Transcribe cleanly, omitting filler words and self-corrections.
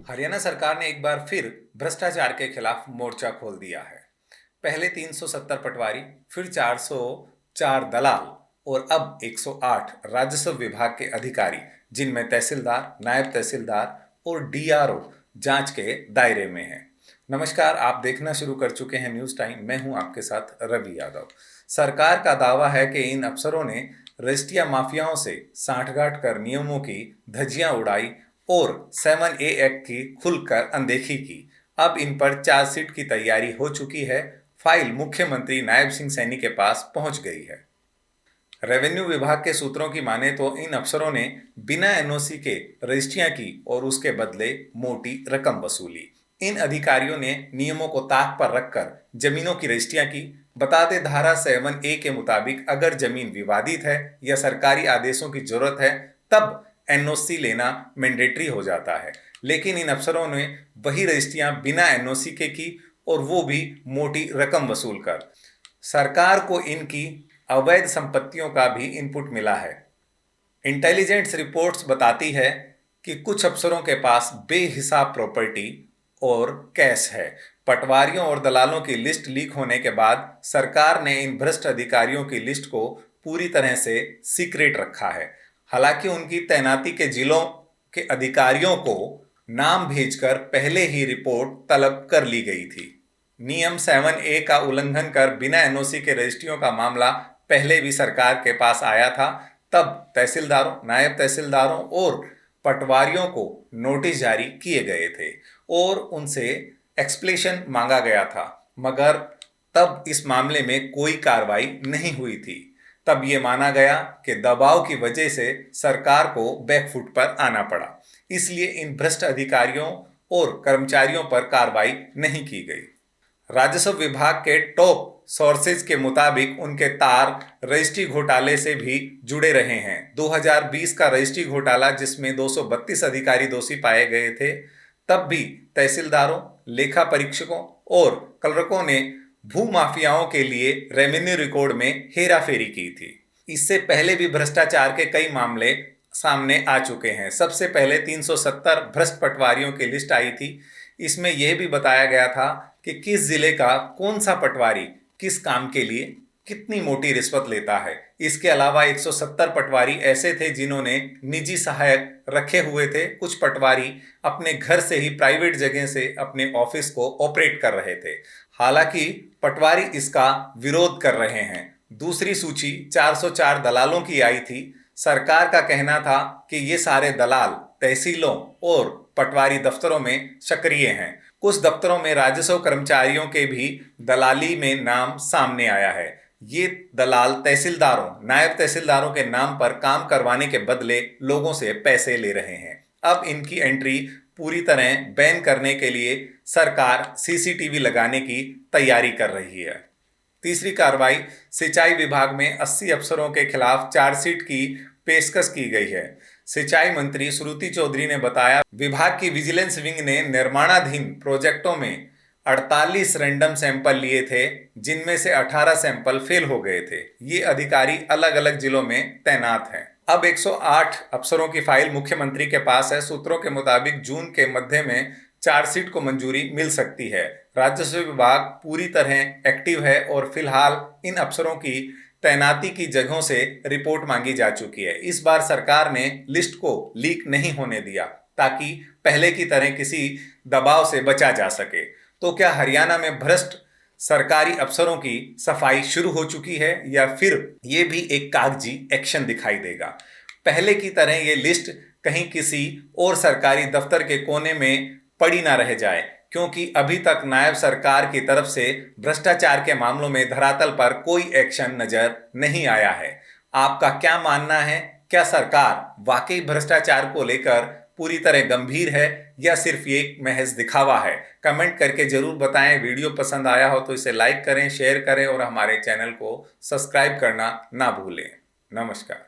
हरियाणा सरकार ने एक बार फिर भ्रष्टाचार के खिलाफ मोर्चा खोल दिया है। पहले 370 पटवारी, फिर 404 दलाल और अब 108 राजस्व विभाग के अधिकारी, जिनमें तहसीलदार, नायब तहसीलदार और डीआरओ जांच के दायरे में हैं। नमस्कार, आप देखना शुरू कर चुके हैं न्यूज़ टाइम। मैं हूं आपके साथ रवि यादव। सरकार का दावा है कि इन अफसरों ने रजिस्ट्रिया माफियाओं से सांठगांठ कर नियमों की धज्जियां उड़ाई और 7A एक्ट की खुलकर अनदेखी की। अब इन पर चार्जशीट की तैयारी हो चुकी है। फाइल मुख्यमंत्री नायब सिंह सैनी के पास पहुंच गई है। रेवेन्यू विभाग के सूत्रों की माने तो इन अफसरों ने बिना एनओसी के रजिस्ट्रियां की और उसके बदले मोटी रकम वसूली। इन अधिकारियों ने नियमों को ताक पर रखकर जमीनों की रजिस्ट्रियां की। बता दें, धारा 7A के मुताबिक अगर जमीन विवादित है या सरकारी आदेशों की जरूरत है तब एनओसी लेना मैंडेटरी हो जाता है। लेकिन इन अफसरों ने वही रजिस्ट्रियां बिना एनओसी के की और वो भी मोटी रकम वसूल कर। सरकार को इनकी अवैध संपत्तियों का भी इनपुट मिला है। इंटेलिजेंस रिपोर्ट्स बताती है कि कुछ अफसरों के पास बेहिसाब प्रॉपर्टी और कैश है। पटवारियों और दलालों की लिस्ट लीक होने के बाद सरकार ने इन भ्रष्ट अधिकारियों की लिस्ट को पूरी तरह से सीक्रेट रखा है। हालांकि उनकी तैनाती के जिलों के अधिकारियों को नाम भेजकर पहले ही रिपोर्ट तलब कर ली गई थी। नियम 7A का उल्लंघन कर बिना एनओसी के रजिस्ट्रियों का मामला पहले भी सरकार के पास आया था। तब तहसीलदारों, नायब तहसीलदारों और पटवारियों को नोटिस जारी किए गए थे और उनसे एक्सप्लेनेशन मांगा गया था, मगर तब इस मामले में कोई कार्रवाई नहीं हुई थी। तब ये माना गया कि दबाव की वजह से सरकार को बैकफुट पर आना पड़ा, इसलिए इन भ्रष्ट अधिकारियों और कर्मचारियों पर कार्रवाई नहीं की गई। राजस्व विभाग के टॉप सोर्सेज के मुताबिक उनके तार रजिस्ट्री घोटाले से भी जुड़े रहे हैं। 2020 का रजिस्ट्री घोटाला, जिसमें 232 अधिकारी दोषी पाए गए थे, तब भी तहसीलदारों, लेखा परीक्षकों और क्लर्कों ने भूमाफियाओं के लिए रेवेन्यू रिकॉर्ड में हेराफेरी की थी। इससे पहले भी भ्रष्टाचार के कई मामले सामने आ चुके हैं। सबसे पहले 370 भ्रष्ट पटवारियों की लिस्ट आई थी। इसमें यह भी बताया गया था कि किस जिले का कौन सा पटवारी किस काम के लिए कितनी मोटी रिश्वत लेता है। इसके अलावा 170 पटवारी ऐसे थे जिन्होंने निजी सहायक रखे हुए थे। कुछ पटवारी अपने घर से ही प्राइवेट जगह से अपने ऑफिस को ऑपरेट कर रहे थे। हालांकि पटवारी इसका विरोध कर रहे हैं। दूसरी सूची 404 दलालों की आई थी। सरकार का कहना था कि ये सारे दलाल तहसीलों और पटवारी दफ्तरों में सक्रिय हैं। कुछ दफ्तरों में राजस्व कर्मचारियों के भी दलाली में नाम सामने आया है। ये दलाल तहसीलदारों, नायब तहसीलदारों के नाम पर काम करवाने के बदले लोगों से पैसे ले रहे हैं। अब इनकी एंट्री पूरी तरह बैन करने के लिए सरकार सीसीटीवी लगाने की तैयारी कर रही है। तीसरी कार्रवाई, सिंचाई विभाग में 80 अफसरों के खिलाफ चार्जशीट की पेशकश की गई है। सिंचाई मंत्री श्रुति चौधरी ने बताया, विभाग की विजिलेंस विंग ने निर्माणाधीन प्रोजेक्टों में 48 रैंडम सैंपल लिए थे, जिनमें से 18 सैंपल फेल हो गए थे। ये अधिकारी अलग अलग जिलों में तैनात हैं। अब 108 अफसरों की फाइल मुख्यमंत्री के पास है। सूत्रों के मुताबिक जून के मध्य में चार्जशीट को मंजूरी मिल सकती है। राजस्व विभाग पूरी तरह एक्टिव है और फिलहाल इन अफसरों की तैनाती की जगहों से रिपोर्ट मांगी जा चुकी है। इस बार सरकार ने लिस्ट को लीक नहीं होने दिया ताकि पहले की तरह किसी दबाव से बचा जा सके। तो क्या हरियाणा में भ्रष्ट सरकारी अफसरों की सफाई शुरू हो चुकी है या फिर ये भी एक कागजी एक्शन दिखाई देगा? पहले की तरह ये लिस्ट कहीं किसी और सरकारी दफ्तर के कोने में पड़ी ना रह जाए, क्योंकि अभी तक नायब सरकार की तरफ से भ्रष्टाचार के मामलों में धरातल पर कोई एक्शन नजर नहीं आया है। आपका क्या मानना है? क्या सरकार वाकई भ्रष्टाचार को लेकर पूरी तरह गंभीर है या सिर्फ ये महज दिखावा है? कमेंट करके जरूर बताएं। वीडियो पसंद आया हो तो इसे लाइक करें, शेयर करें और हमारे चैनल को सब्सक्राइब करना ना भूलें। नमस्कार।